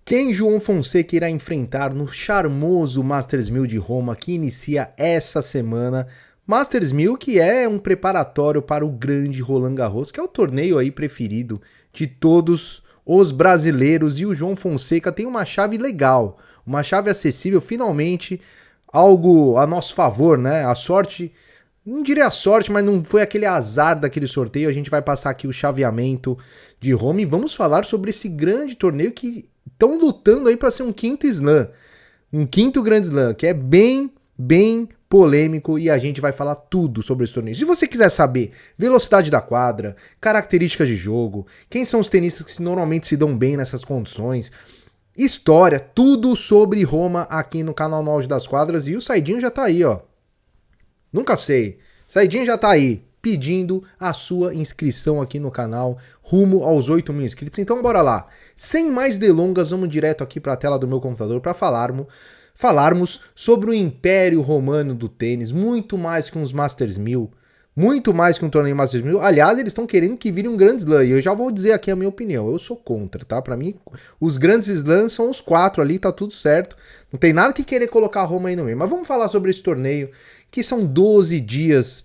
Quem João Fonseca irá enfrentar no charmoso Masters 1000 de Roma, que inicia essa semana? Masters 1000 que é um preparatório para o grande Roland Garros, que é o torneio aí preferido de todos os brasileiros, e o João Fonseca tem uma chave legal, uma chave acessível, finalmente algo a nosso favor, né? A sorte, não diria a sorte, mas não foi aquele azar daquele sorteio. A gente vai passar aqui o chaveamento de Roma e vamos falar sobre esse grande torneio que estão lutando aí para ser um quinto slam, um quinto grande slam, que é bem polêmico, e a gente vai falar tudo sobre esse torneio. Se você quiser saber velocidade da quadra, características de jogo, quem são os tenistas que normalmente se dão bem nessas condições, história, tudo sobre Roma aqui no canal No Auge das Quadras. E o Saidinho já tá aí, ó. Nunca sei. Saidinho já tá aí, pedindo a sua inscrição aqui no canal, rumo aos 8.000 inscritos. Então bora lá. Sem mais delongas, vamos direto aqui para a tela do meu computador para falarmos sobre o Império Romano do tênis, muito mais que uns Masters 1000, muito mais que um torneio Masters 1000. Aliás, eles estão querendo que vire um grande slam, e eu já vou dizer aqui a minha opinião, eu sou contra, tá? Para mim, os grandes slams são os 4 ali, tá tudo certo, não tem nada que querer colocar a Roma aí no meio. Mas vamos falar sobre esse torneio, que são 12 dias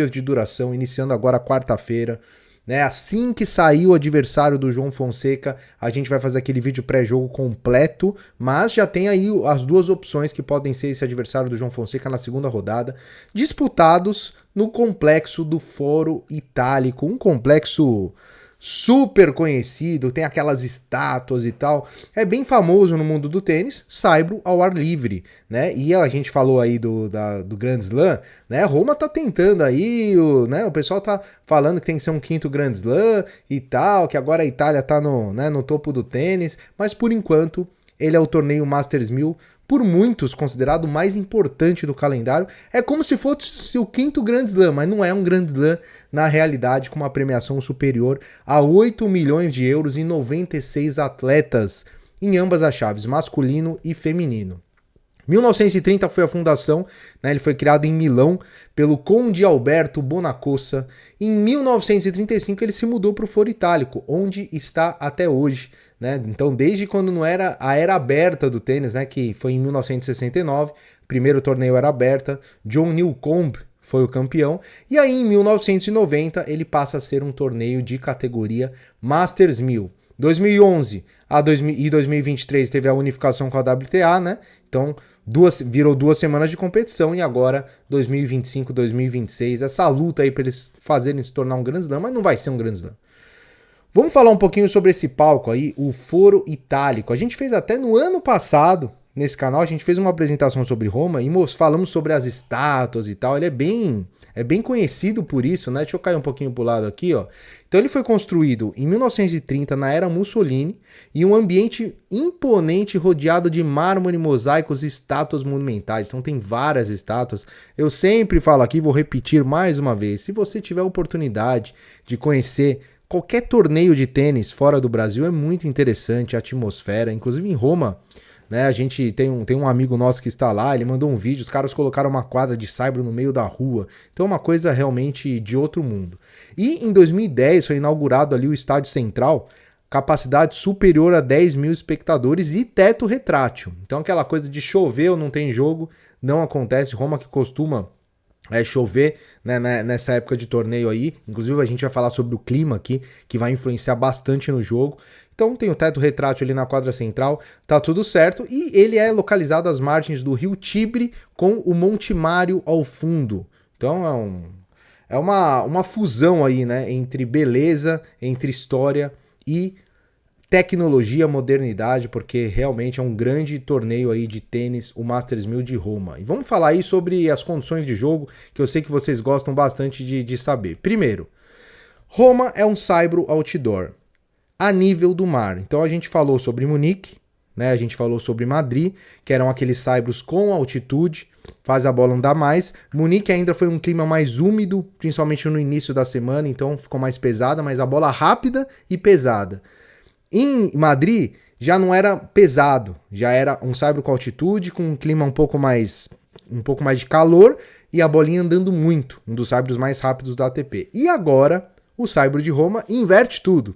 de duração, iniciando agora quarta-feira, né? Assim que sair o adversário do João Fonseca, a gente vai fazer aquele vídeo pré-jogo completo, mas já tem aí as duas opções que podem ser esse adversário do João Fonseca na segunda rodada, disputados no complexo do Foro Itálico, um complexo super conhecido, tem aquelas estátuas e tal, é bem famoso no mundo do tênis, saibro ao ar livre, né? E a gente falou aí do Grand Slam, né? Roma tá tentando aí, o pessoal tá falando que tem que ser um quinto Grand Slam e tal, que agora a Itália tá no topo do tênis, mas por enquanto ele é o torneio Masters 1000, por muitos considerado o mais importante do calendário. É como se fosse o quinto Grand Slam, mas não é um Grand Slam na realidade, com uma premiação superior a 8 milhões de euros e 96 atletas em ambas as chaves, masculino e feminino. 1930 foi a fundação, né? Ele foi criado em Milão pelo Conde Alberto Bonaccosa. Em 1935 ele se mudou para o Foro Itálico, onde está até hoje, né? Então desde quando não era a era aberta do tênis, né? Que foi em 1969, primeiro torneio era aberta, John Newcombe foi o campeão, e aí em 1990 ele passa a ser um torneio de categoria Masters 1000. 2011 e 2023 teve a unificação com a WTA, né? Então virou 2 semanas de competição, e agora 2025, 2026, essa luta aí para eles fazerem se tornar um Grand Slam, mas não vai ser um Grand Slam. Vamos falar um pouquinho sobre esse palco aí, o Foro Itálico. A gente fez até no ano passado, nesse canal, a gente fez uma apresentação sobre Roma e falamos sobre as estátuas e tal. Ele é bem conhecido por isso, né? Deixa eu cair um pouquinho pro lado aqui, ó. Então ele foi construído em 1930, na era Mussolini, e um ambiente imponente rodeado de mármore, mosaicos e estátuas monumentais. Então tem várias estátuas. Eu sempre falo aqui, vou repetir mais uma vez, se você tiver a oportunidade de conhecer qualquer torneio de tênis fora do Brasil, é muito interessante a atmosfera, inclusive em Roma, né? A gente tem um amigo nosso que está lá, ele mandou um vídeo, os caras colocaram uma quadra de saibro no meio da rua, então é uma coisa realmente de outro mundo. E em 2010 foi inaugurado ali o Estádio Central, capacidade superior a 10 mil espectadores e teto retrátil. Então aquela coisa de chover ou não tem jogo, não acontece. Roma, que costuma chover, né, nessa época de torneio aí, inclusive a gente vai falar sobre o clima aqui, que vai influenciar bastante no jogo. Então tem o teto retrátil ali na quadra central, tá tudo certo, e ele é localizado às margens do rio Tibre, com o Monte Mário ao fundo. Então é uma fusão aí, né, entre beleza, entre história e tecnologia, modernidade, porque realmente é um grande torneio aí de tênis, o Masters 1000 de Roma. E vamos falar aí sobre as condições de jogo, que eu sei que vocês gostam bastante de saber. Primeiro, Roma é um saibro outdoor, a nível do mar. Então a gente falou sobre Munique, né? A gente falou sobre Madrid, que eram aqueles saibros com altitude, faz a bola andar mais. Munique ainda foi um clima mais úmido, principalmente no início da semana, então ficou mais pesada, mas a bola rápida e pesada. Em Madrid já não era pesado, já era um saibro com altitude, com um clima um pouco mais de calor e a bolinha andando muito, um dos saibros mais rápidos da ATP. E agora o saibro de Roma inverte tudo.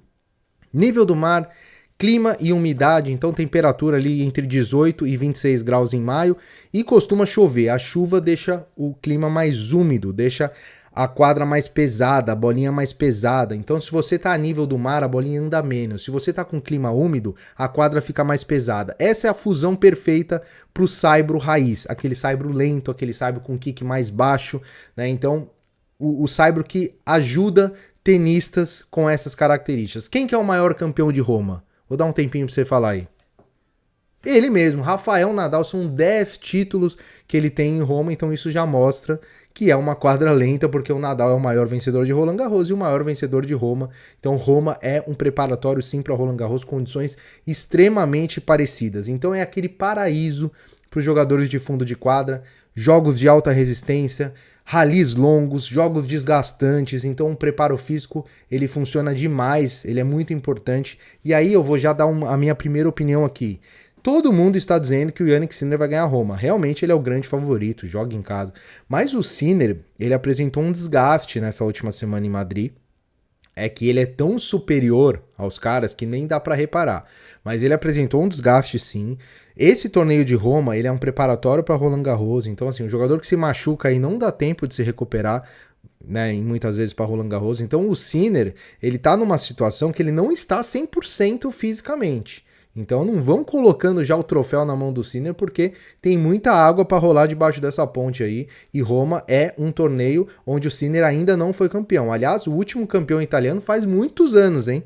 Nível do mar, Clima e umidade, então temperatura ali entre 18 e 26 graus em maio e costuma chover. A chuva deixa o clima mais úmido, deixa a quadra mais pesada, a bolinha mais pesada. Então se você tá a nível do mar, a bolinha anda menos. Se você tá com clima úmido, a quadra fica mais pesada. Essa é a fusão perfeita pro saibro raiz, aquele saibro lento, aquele saibro com kick mais baixo, né? Então o saibro que ajuda tenistas com essas características. Quem que é o maior campeão de Roma? Vou dar um tempinho pra você falar aí. Ele mesmo, Rafael Nadal, são 10 títulos que ele tem em Roma, então isso já mostra que é uma quadra lenta, porque o Nadal é o maior vencedor de Roland Garros e o maior vencedor de Roma. Então Roma é um preparatório sim para Roland Garros, condições extremamente parecidas. Então é aquele paraíso para os jogadores de fundo de quadra, jogos de alta resistência, ralis longos, jogos desgastantes, então o preparo físico ele funciona demais, ele é muito importante. E aí eu vou já dar a minha primeira opinião aqui. Todo mundo está dizendo que o Jannik Sinner vai ganhar Roma. Realmente ele é o grande favorito, joga em casa. Mas o Sinner, ele apresentou um desgaste nessa última semana em Madrid. É que ele é tão superior aos caras que nem dá para reparar. Mas ele apresentou um desgaste sim. Esse torneio de Roma, ele é um preparatório para Roland Garros. Então assim, o jogador que se machuca aí não dá tempo de se recuperar, né, muitas vezes para Roland Garros. Então o Sinner, ele tá numa situação que ele não está 100% fisicamente. Então não vão colocando já o troféu na mão do Sinner, porque tem muita água para rolar debaixo dessa ponte aí. E Roma é um torneio onde o Sinner ainda não foi campeão. Aliás, o último campeão italiano faz muitos anos, hein?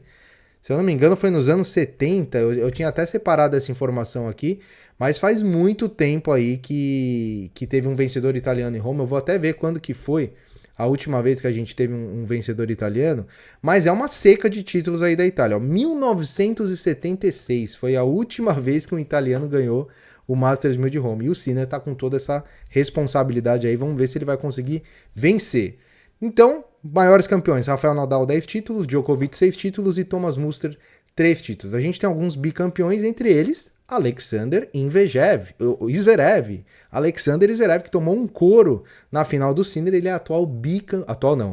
Se eu não me engano foi nos anos 70, eu tinha até separado essa informação aqui, mas faz muito tempo aí que teve um vencedor italiano em Roma. Eu vou até ver quando que foi a última vez que a gente teve um vencedor italiano, mas é uma seca de títulos aí da Itália. Ó, 1976 foi a última vez que um italiano ganhou o Masters 1000 de Roma. E o Sinner tá com toda essa responsabilidade aí, vamos ver se ele vai conseguir vencer. Então, maiores campeões, Rafael Nadal 10 títulos, Djokovic 6 títulos e Thomas Muster 3 títulos. A gente tem alguns bicampeões, entre eles Alexander Zverev. Alexander Zverev, que tomou um couro na final do Sinner, ele é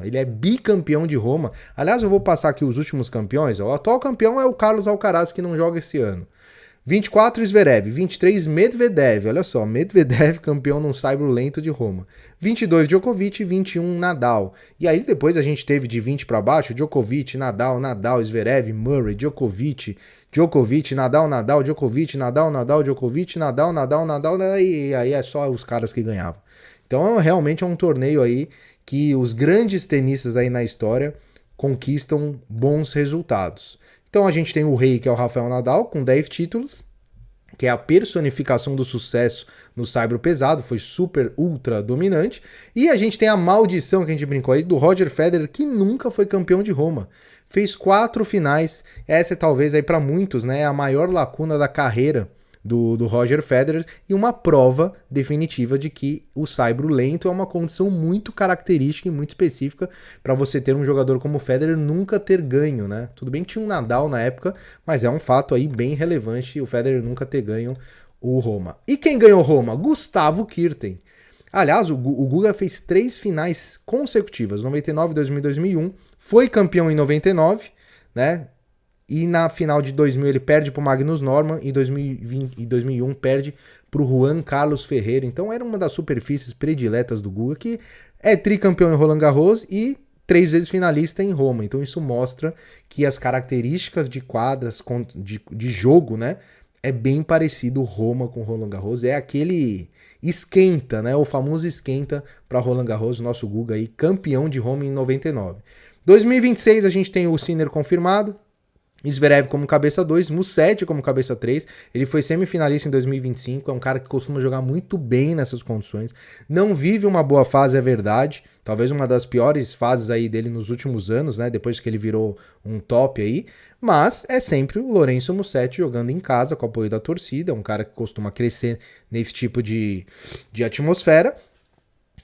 ele é bicampeão de Roma. Aliás, eu vou passar aqui os últimos campeões. O atual campeão é o Carlos Alcaraz, que não joga esse ano. 24 Zverev, 23 Medvedev, olha só, Medvedev campeão num saibro lento de Roma. 22 Djokovic, 21 Nadal. E aí depois a gente teve de 20 para baixo, Djokovic, Nadal, Zverev, Murray, Djokovic, Nadal, Djokovic, Nadal, Djokovic, Nadal, e aí é só os caras que ganhavam. Então realmente é um torneio aí que os grandes tenistas aí na história conquistam bons resultados. Então a gente tem o rei, que é o Rafael Nadal, com 10 títulos, que é a personificação do sucesso no saibro pesado, foi super, ultra dominante. E a gente tem a maldição, que a gente brincou aí, do Roger Federer, que nunca foi campeão de Roma. Fez 4 finais, essa é talvez aí para muitos, né, a maior lacuna da carreira do Roger Federer e uma prova definitiva de que o saibro lento é uma condição muito característica e muito específica para você ter um jogador como o Federer nunca ter ganho, né? Tudo bem que tinha um Nadal na época, mas é um fato aí bem relevante o Federer nunca ter ganho o Roma. E quem ganhou Roma? Gustavo Kuerten. Aliás, o Guga fez 3 finais consecutivas, 99, 2000 e 2001, foi campeão em 99, né? E na final de 2000 ele perde para o Magnus Norman, e 2001 perde para o Juan Carlos Ferreira. Então era uma das superfícies prediletas do Guga, que é tricampeão em Roland Garros e 3 vezes finalista em Roma. Então isso mostra que as características de quadras, de jogo, né, é bem parecido Roma com Roland Garros. É aquele esquenta, né, o famoso esquenta para Roland Garros, nosso Guga aí, campeão de Roma em 99. 2026 a gente tem o Sinner confirmado, Zverev como cabeça 2, Musetti como cabeça 3, ele foi semifinalista em 2025, é um cara que costuma jogar muito bem nessas condições, não vive uma boa fase, é verdade, talvez uma das piores fases aí dele nos últimos anos, né, depois que ele virou um top aí, mas é sempre o Lorenzo Musetti jogando em casa com o apoio da torcida, é um cara que costuma crescer nesse tipo de atmosfera,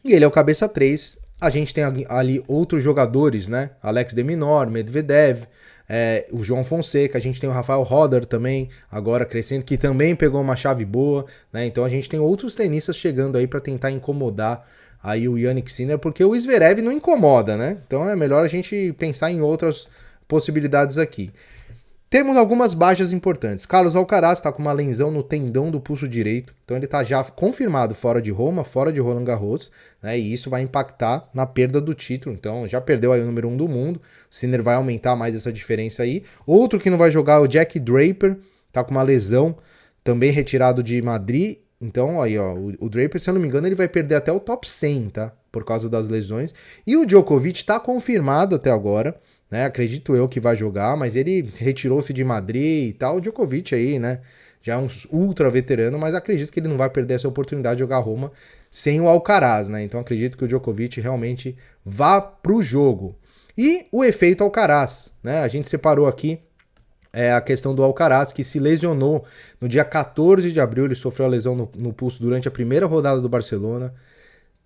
e ele é o cabeça 3, a gente tem ali outros jogadores, né, Alex de Minaur, Medvedev, o João Fonseca, a gente tem o Rafael Roder também, agora crescendo, que também pegou uma chave boa, né? Então a gente tem outros tenistas chegando aí para tentar incomodar aí o Jannik Sinner, porque o Zverev não incomoda, né? Então é melhor a gente pensar em outras possibilidades aqui. Temos algumas baixas importantes. Carlos Alcaraz está com uma lesão no tendão do pulso direito, então ele está já confirmado fora de Roma, fora de Roland Garros, né, e isso vai impactar na perda do título. Então já perdeu aí o número 1 do mundo, o Sinner vai aumentar mais essa diferença aí. Outro que não vai jogar é o Jack Draper, está com uma lesão, também retirado de Madrid. Então aí ó, o Draper, se eu não me engano, ele vai perder até o top 100, tá? Por causa das lesões. E o Djokovic está confirmado até agora, né? Acredito eu que vai jogar, mas ele retirou-se de Madrid e tal. O Djokovic aí, né? Já é um ultra veterano, mas acredito que ele não vai perder essa oportunidade de jogar Roma sem o Alcaraz, né? Então acredito que o Djokovic realmente vá pro jogo. E o efeito Alcaraz, né? A gente separou aqui a questão do Alcaraz, que se lesionou no dia 14 de abril, ele sofreu a lesão no pulso durante a primeira rodada do Barcelona,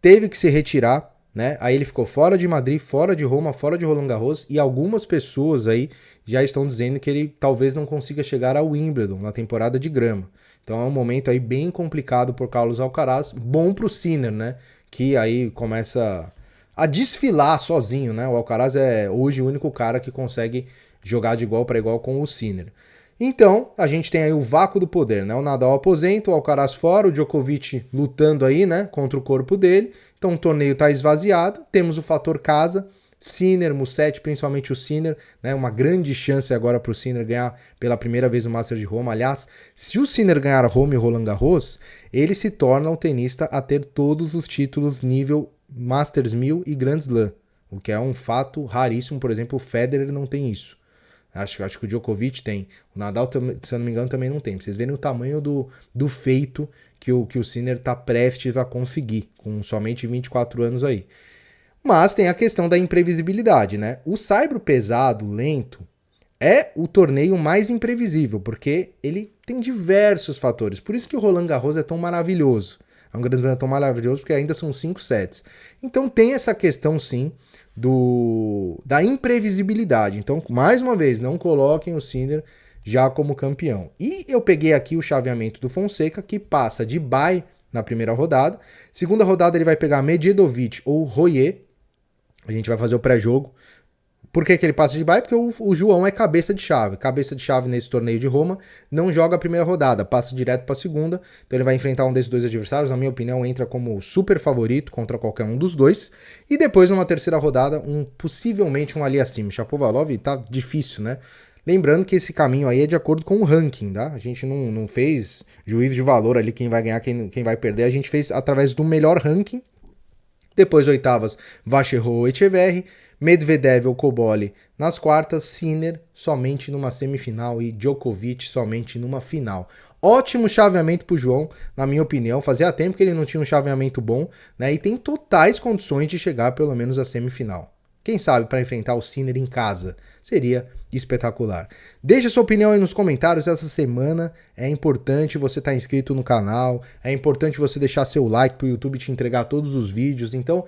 teve que se retirar, né? Aí ele ficou fora de Madrid, fora de Roma, fora de Roland Garros, e algumas pessoas aí já estão dizendo que ele talvez não consiga chegar ao Wimbledon na temporada de grama. Então é um momento aí bem complicado por Carlos Alcaraz, bom pro Sinner, né? Que aí começa a desfilar sozinho, né? O Alcaraz é hoje o único cara que consegue jogar de igual para igual com o Sinner. Então, a gente tem aí o vácuo do poder, né? O Nadal aposenta, o Alcaraz fora, o Djokovic lutando aí, né, contra o corpo dele. Então o torneio está esvaziado. Temos o fator casa, Sinner, Musetti, principalmente o Sinner, né? Uma grande chance agora para o Sinner ganhar pela primeira vez o Masters de Roma. Aliás, se o Sinner ganhar Roma e Roland Garros, ele se torna o tenista a ter todos os títulos nível Masters 1000 e Grand Slam, o que é um fato raríssimo. Por exemplo, o Federer não tem isso. Acho que o Djokovic tem. O Nadal, se eu não me engano, também não tem. Pra vocês verem o tamanho do feito que o Sinner tá prestes a conseguir, com somente 24 anos aí. Mas tem a questão da imprevisibilidade, né? O saibro pesado, lento, é o torneio mais imprevisível, porque ele tem diversos fatores. Por isso que o Roland Garros é tão maravilhoso. É um grande Slam tão maravilhoso, porque ainda são 5 sets. Então tem essa questão, sim, da imprevisibilidade. Então, mais uma vez, não coloquem o Sinner já como campeão. E eu peguei aqui o chaveamento do Fonseca, que passa de bye na primeira rodada. Segunda rodada ele vai pegar Medjedovic ou Royer. A gente vai fazer o pré-jogo. Por que ele passa de bye? Porque o João é cabeça de chave. Cabeça de chave nesse torneio de Roma não joga a primeira rodada, passa direto para a segunda. Então ele vai enfrentar um desses dois adversários. Na minha opinião, entra como super favorito contra qualquer um dos dois. E depois, numa terceira rodada, possivelmente um ali acima. Shapovalov tá difícil, né? Lembrando que esse caminho aí é de acordo com o ranking, tá? A gente não fez juízo de valor ali, quem vai ganhar, quem vai perder. A gente fez através do melhor ranking. Depois, oitavas, Vacherot ou Echeverri. Medvedev ou Koboli nas quartas, Sinner somente numa semifinal e Djokovic somente numa final. Ótimo chaveamento pro João, na minha opinião. Fazia tempo que ele não tinha um chaveamento bom, né? E tem totais condições de chegar pelo menos à semifinal. Quem sabe para enfrentar o Sinner em casa. Seria espetacular. Deixe sua opinião aí nos comentários. Essa semana é importante você estar inscrito no canal. É importante você deixar seu like para o YouTube te entregar todos os vídeos. Então,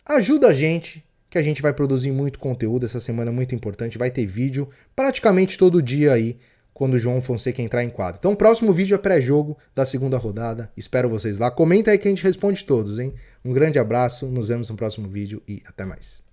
ajuda a gente, que a gente vai produzir muito conteúdo essa semana, muito importante. Vai ter vídeo praticamente todo dia aí, quando o João Fonseca entrar em quadro. Então o próximo vídeo é pré-jogo da segunda rodada. Espero vocês lá. Comenta aí que a gente responde todos, hein? Um grande abraço, nos vemos no próximo vídeo e até mais.